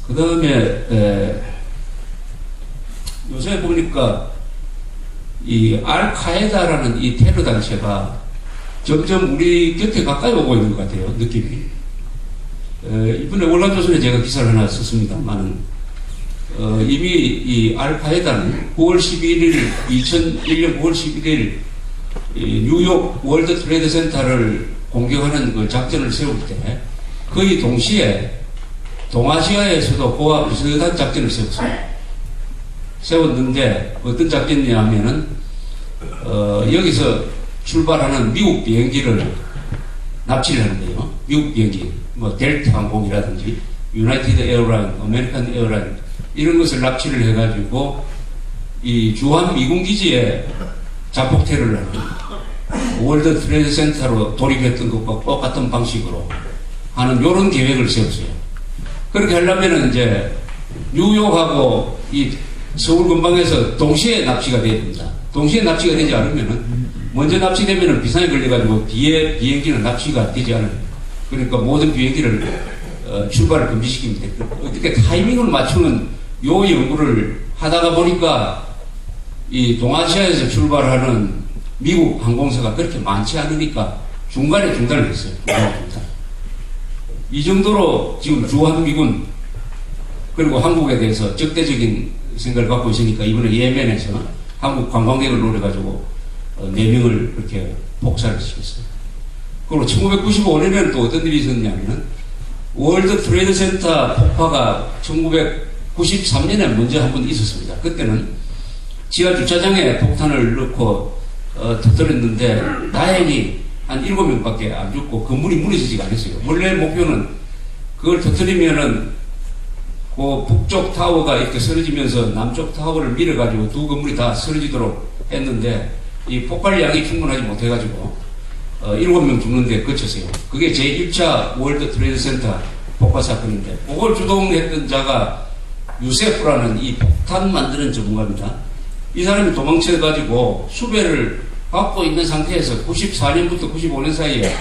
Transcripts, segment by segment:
그 다음에 요새 보니까 이 알카에다라는 이 테러 단체가 점점 우리 곁에 가까이 오고 있는 것 같아요. 느낌이. 이번에 월간조선에 제가 기사를 하나 썼습니다만 이미 이 알카에다는 9월 11일 2001년 9월 11일 뉴욕 월드 트레이드 센터를 공격하는 그 작전을 세울 때 거의 동시에 동아시아에서도 그와 비슷한 작전을 세웠는데 어떤 작전이냐면은 여기서 출발하는 미국 비행기를 납치를 하는데요. 미국 비행기 뭐 델타 항공이라든지 유나이티드 에어라인, 아메리칸 에어라인 이런 것을 납치를 해가지고 이 주한 미군 기지에 자폭 테러를 하는 월드 트레이드 센터로 돌입했던 것과 똑같은 방식으로 하는 이런 계획을 세웠어요. 그렇게 하려면은 이제 뉴욕하고 이 서울 근방에서 동시에 납치가 돼야 됩니다. 동시에 납치가 되지 않으면은 먼저 납치되면은 비상에 걸려가지고 뒤에 비행기는 납치가 되지 않아요. 그러니까 모든 비행기를 출발을 금지시킵니다. 어떻게 타이밍을 맞추는 요 연구를 하다가 보니까 이 동아시아에서 출발하는 미국 항공사가 그렇게 많지 않으니까 중간에 중단을 했어요. 이 정도로 지금 주한미군 그리고 한국에 대해서 적대적인 생각을 갖고 있으니까 이번에 예멘에서 한국 관광객을 노려가지고 4명을 그렇게 복사를 시켰어요. 그리고 1995년에는 또 어떤 일이 있었냐면은 월드 트레이드 센터 폭파가 1993년에 먼저 한 번 있었습니다. 그때는 지하 주차장에 폭탄을 넣고 터뜨렸는데 다행히 한 7명밖에 안 죽고 건물이 무너지지가 않았어요. 원래 목표는 그걸 터뜨리면은 그 북쪽 타워가 이렇게 쓰러지면서 남쪽 타워를 밀어가지고 두 건물이 다 쓰러지도록 했는데 이 폭발량이 충분하지 못해가지고 7명 죽는데 그쳤어요. 그게 제1차 월드 트레이드 센터 폭파 사건인데 그걸 주동했던 자가 유세프라는 이 폭탄 만드는 전문가입니다. 이 사람이 도망쳐가지고 수배를 받고 있는 상태에서 94년부터 95년 사이에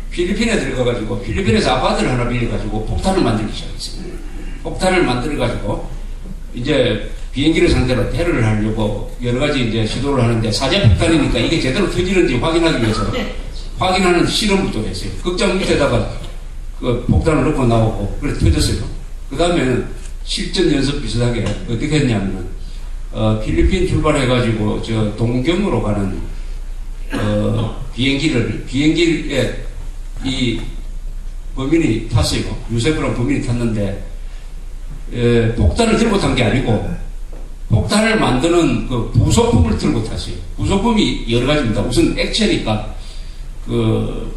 필리핀에 들어가가지고 필리핀에서 아파트를 하나 빌려가지고 폭탄을 만들기 시작했습니다. 폭탄을 만들어가지고 이제 비행기를 상대로 테러를 하려고 여러 가지 이제 시도를 하는데 사제 폭탄이니까 이게 제대로 터지는지 확인하기 위해서 확인하는 실험부터 했어요. 극장 밑에다가 그 폭탄을 넣고 나오고 그래서 터졌어요. 그 다음에는 실전 연습 비슷하게 어떻게 했냐면은 필리핀 출발해가지고 저 동경으로 가는 비행기에 이 범인이 탔어요. 유세프라는 범인이 탔는데 폭탄을 들고 탄 게 아니고 폭탄을 만드는 그 부속품을 들고 탔어요. 부속품이 여러 가지입니다. 우선 액체니까 그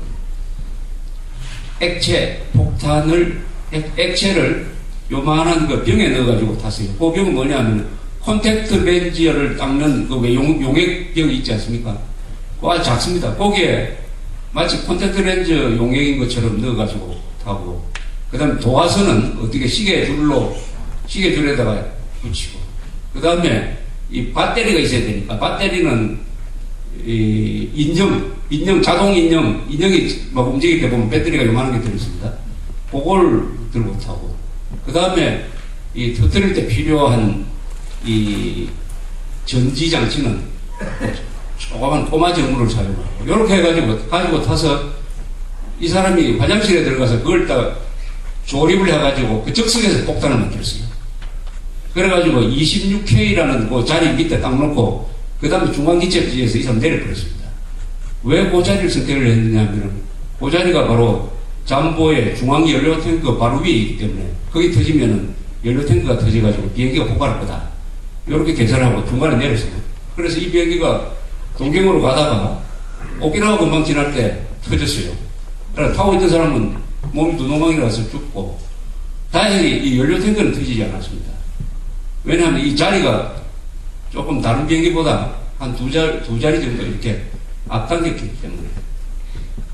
액체를 요만한 그 병에 넣어가지고 탔어요. 그 병은 뭐냐면 콘택트 렌즈를 닦는 그 왜 용액병이 있지 않습니까? 그거 작습니다. 거기에 마치 콘택트 렌즈 용액인 것처럼 넣어가지고 타고, 그 다음에 도화선은 어떻게 시계줄에다가 붙이고, 그 다음에 이 배터리가 있어야 되니까, 배터리는 자동 인형이 막 움직일 때 보면 배터리가 요만한 게 들어있습니다. 그걸 들고 타고, 그 다음에 이 터뜨릴 때 필요한 이 전지장치는 조그만 꼬마 전구를 사용하고, 이렇게 해가지고 가지고 타서 이 사람이 화장실에 들어가서 그걸 딱 조립을 해가지고 그 적석에서 폭탄을 만들었어요. 그래가지고 26K라는 그 자리 밑에 딱 놓고 그 다음에 중앙기체부지에서 이 사람 내려버렸습니다. 왜 그 자리를 선택을 했느냐면 그 자리가 바로 잠보의 중앙연료탱크 바로 위에 있기 때문에 거기 터지면은 연료탱크가 터져가지고 비행기가 폭발할 거다. 이렇게 계산하고 중간에 내렸어요. 그래서 이 비행기가 동경으로 가다가 오키나와 금방 지날 때 터졌어요. 그래서 타고 있던 사람은 몸이 두노망이라서 죽고, 다행히 이 연료탱크는 터지지 않았습니다. 왜냐하면 이 자리가 조금 다른 비행기보다 한 두 자리 정도 이렇게 앞당겼기 때문에.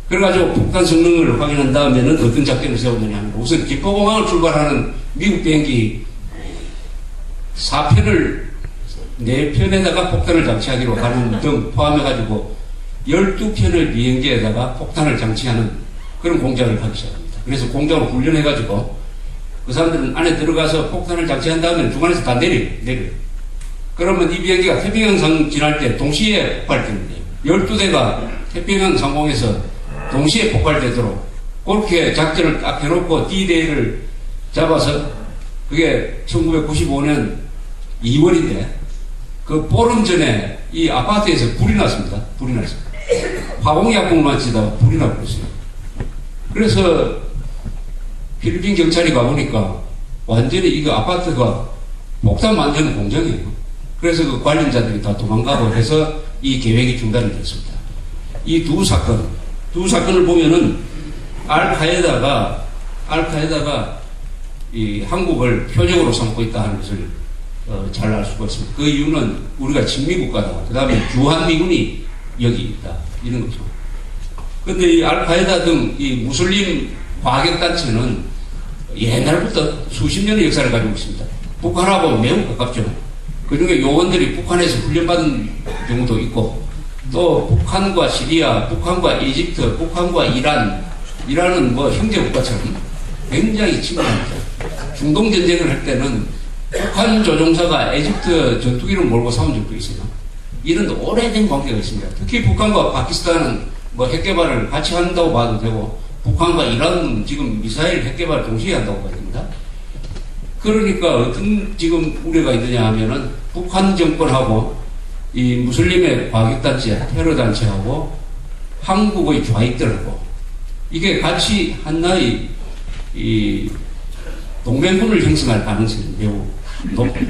그래가지고 폭탄 성능을 확인한 다음에는 어떤 작전을 세웠느냐 하면, 우선 기포공항을 출발하는 미국 비행기 4편을 4편에다가 폭탄을 장치하기로 하는 등 포함해가지고 12편의 비행기에다가 폭탄을 장치하는 그런 공작을 하기 시작합니다. 그래서 공작을 훈련해가지고 그 사람들은 안에 들어가서 폭탄을 장치한 다음에 중간에서 다 내려요. 그러면 이 비행기가 태평양상 지날 때 동시에 폭발됩니다. 12대가 태평양 상공에서 동시에 폭발되도록 그렇게 작전을 딱 해놓고 D-Day를 잡아서 그게 1995년 2월인데 그 보름 전에 이 아파트에서 불이 났습니다. 화공약품만 치다가 불이 나고 있어요. 그래서 필리핀 경찰이 가보니까 완전히 이거 아파트가 폭탄 만드는 공장이에요. 그래서 그 관련자들이 다 도망가고 해서 이 계획이 중단이 됐습니다. 이 두 사건을 보면은 알카에다가 이 한국을 표적으로 삼고 있다 하는 것을 잘 알 수가 있습니다. 그 이유는 우리가 친미국가다. 그 다음에 주한미군이 여기 있다. 이런 거죠. 근데 이 알카에다 등 이 무슬림 과격단체는 옛날부터 수십 년의 역사를 가지고 있습니다. 북한하고 매우 가깝죠. 그 중에 요원들이 북한에서 훈련받은 경우도 있고, 또 북한과 시리아, 북한과 이집트, 북한과 이란은 뭐 형제국가처럼 굉장히 친밀합니다. 중동 전쟁을 할 때는 북한 조종사가 이집트 전투기를 몰고 싸운 적도 있어요. 이런 오래된 관계가 있습니다. 특히 북한과 파키스탄은 뭐 핵개발을 같이 한다고 봐도 되고, 북한과 이란은 지금 미사일 핵개발 동시에 한다고 봐야 됩니다. 그러니까 어떤 지금 우려가 있느냐 하면은 북한 정권하고 이 무슬림의 과격단체, 테러단체하고 한국의 좌익들하고 이게 같이 하나의 이 동맹군을 형성할 가능성이 매우 높아요.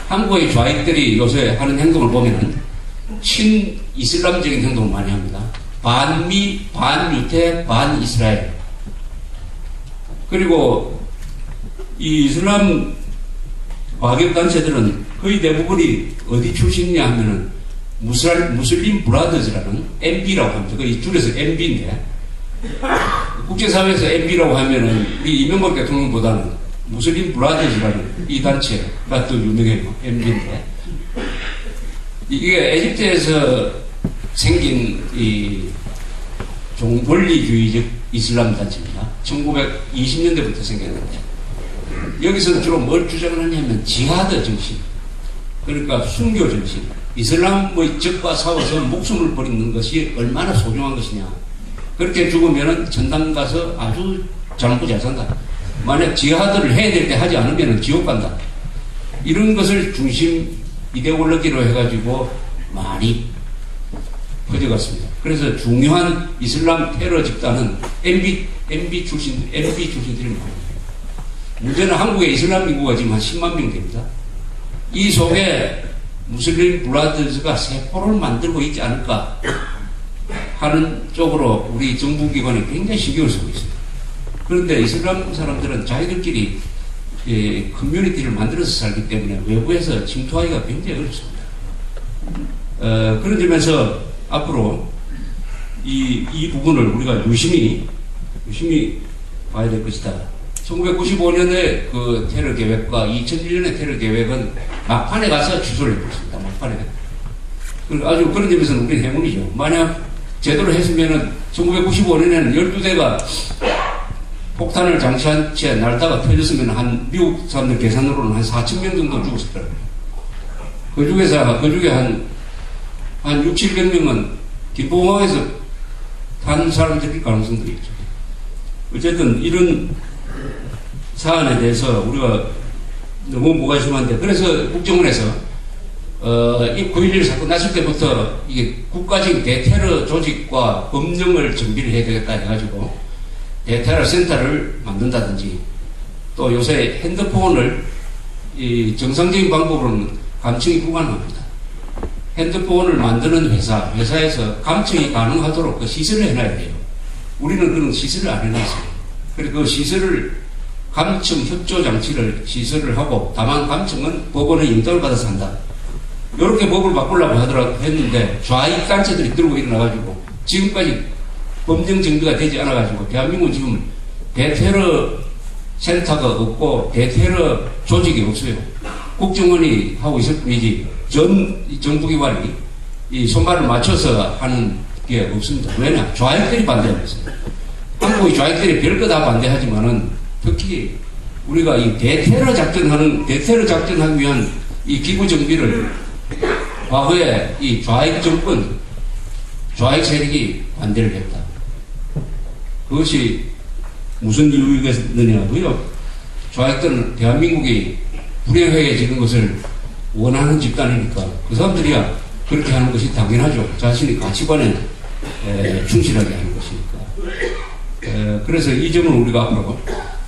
한국의 좌익들이 요새 하는 행동을 보면은 친이슬람적인 행동을 많이 합니다. 반미, 반유태, 반이스라엘. 그리고 이 이슬람 과격단체들은 거의 대부분이 어디 출신이냐 하면은 무슬림 브라더즈라는 MB라고 합니다. 이 줄여서 MB인데 국제사회에서 MB라고 하면은 우리 이명박 대통령보다는 무슬림 브라더즈라는 이 단체가 더 유명해요. MB인데 이게 에집트에서 생긴 이 종권리주의적 이슬람 단체입니다. 1920년대부터 생겼는데 여기서는 주로 뭘 주장을 하냐면 지하드 정신, 그러니까 순교 정신, 이슬람의 적과 싸워서 목숨을 버리는 것이 얼마나 소중한 것이냐. 그렇게 죽으면 전당 가서 아주 잘 먹고 잘 산다. 만약 지하드를 해야 될 때 하지 않으면 지옥 간다. 이런 것을 중심 이데올로기로 해가지고 많이 퍼져갔습니다. 그래서 중요한 이슬람 테러 집단은 MB 출신들이 많아요. 문제는 한국의 이슬람 인구가 지금 한 10만 명 됩니다. 이 속에 무슬림 브라더즈가 세포를 만들고 있지 않을까 하는 쪽으로 우리 정부기관이 굉장히 신경을 쓰고 있습니다. 그런데 이슬람 사람들은 자기들끼리 커뮤니티를 만들어서 살기 때문에 외부에서 침투하기가 굉장히 어렵습니다. 그런 점에서 앞으로 이 부분을 우리가 유심히 봐야 될 것이다. 1995년에 그 테러 계획과 2001년의 테러 계획은 막판에 가서 취소를 해버렸습니다. 막판에. 아주 그런 점에서는 우리는 행운이죠. 만약 제대로 했으면은 1995년에는 12대가 폭탄을 장치한 채 날다가 터졌으면 한 미국 사람들 계산으로는 한 4,000명 정도 죽었을 거예요. 그 중에 한 6,700명은 김포공항에서 간 사람들일 가능성도 있죠. 어쨌든 이런 사안에 대해서 우리가 너무 무관심한데, 그래서 국정원에서 이 9.11 사건 났을 때부터 이게 국가적인 대테러 조직과 법령을 준비를 해야 되겠다 해가지고 대테러 센터를 만든다든지, 또 요새 핸드폰을 이 정상적인 방법으로는 감청이 불가능합니다. 핸드폰을 만드는 회사에서 감청이 가능하도록 그 시설을 해놔야 돼요. 우리는 그런 시설을 안 해놨어요. 그래서 그 시설을 감청 협조 장치를 시설을 하고, 다만 감청은 법원의 인정을 받아서 한다. 이렇게 법을 바꾸려고 하더라도 했는데 좌익 단체들이 들고 일어나가지고 지금까지 법령 정비가 되지 않아가지고 대한민국은 지금 대테러 센터가 없고 대테러 조직이 없어요. 국정원이 하고 있을 뿐이지 전 정부기관이 이 손발을 맞춰서 하는 게 없습니다. 왜냐? 좌익들이 반대하고 있어요. 한국의 좌익들이 별거 다 반대하지만은 특히 우리가 이 대테러 작전하기 위한 이 기구 정비를 과거에 이 좌익 정권, 좌익 세력이 반대를 했다. 그것이 무슨 이유겠느냐고요? 좌익들은 대한민국이 불행해지는 것을 원하는 집단이니까 그 사람들이야 그렇게 하는 것이 당연하죠. 자신의 가치관에 충실하게 하는 것이니까. 그래서 이 점을 우리가 앞으로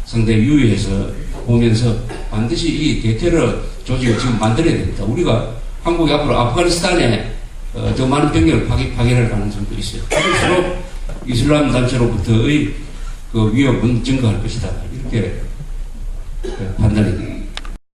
상당히 유의해서 보면서 반드시 이 대테러 조직을 지금 만들어야 됩니다. 우리가 한국이 앞으로 아프가니스탄에 더 많은 병력을 파견할 가능성도 있어요. 그럴수록 이슬람 단체로부터의 그 위협은 증가할 것이다. 이렇게 판단이 됩니다.